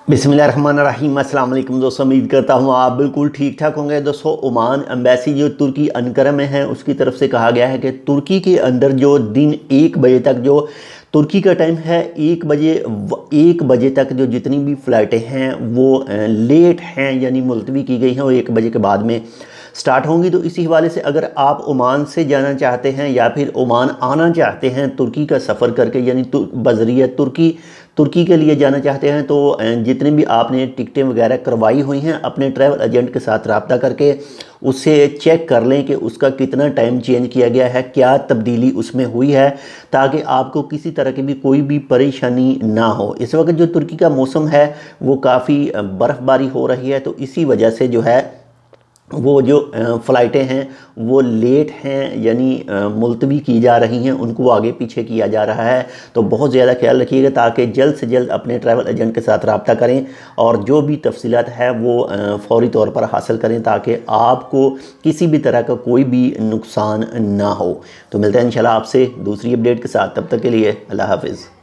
बिस्मिल्लाहिर्रहमानिर्रहीम। अस्सलाम वालेकुम दोस्तों, उम्मीद करता हूँ आप बिल्कुल ठीक ठाक होंगे। दोस्तों, ओमान एम्बेसी जो तुर्की अंकारा में है उसकी तरफ से कहा गया है कि तुर्की के अंदर जो दिन 1 बजे तक जो तुर्की का टाइम है 1 बजे तक जो जितनी भी फ़्लाइटें हैं वो लेट हैं, यानी मुलतवी की गई हैं और 1 बजे के बाद में स्टार्ट होंगी। तो इसी हवाले से अगर आप ओमान से जाना चाहते हैं या फिर ओमान आना चाहते हैं तुर्की का सफ़र करके, यानी बज़रिया तुर्की के लिए जाना चाहते हैं, तो जितने भी आपने टिकटें वगैरह करवाई हुई हैं अपने ट्रैवल एजेंट के साथ रब्ता करके उससे चेक कर लें कि उसका कितना टाइम चेंज किया गया है, क्या तब्दीली उसमें हुई है, ताकि आपको किसी तरह की भी कोई भी परेशानी ना हो। इस वक्त जो तुर्की का मौसम है वो काफ़ी बर्फ़बारी हो रही है, तो इसी वजह से जो है वो जो फ़्लाइटें हैं वो लेट हैं, यानी मुलतवी की जा रही हैं, उनको आगे पीछे किया जा रहा है। तो बहुत ज़्यादा ख्याल रखिएगा ताकि जल्द से जल्द अपने ट्रैवल एजेंट के साथ रब्ता करें और जो भी तफसीलात है वो फ़ौरी तौर पर हासिल करें ताकि आपको किसी भी तरह का कोई भी नुकसान ना हो। तो मिलते हैं इंशाल्लाह आपसे दूसरी अपडेट के साथ, तब तक के लिए अल्लाह हाफ़िज़।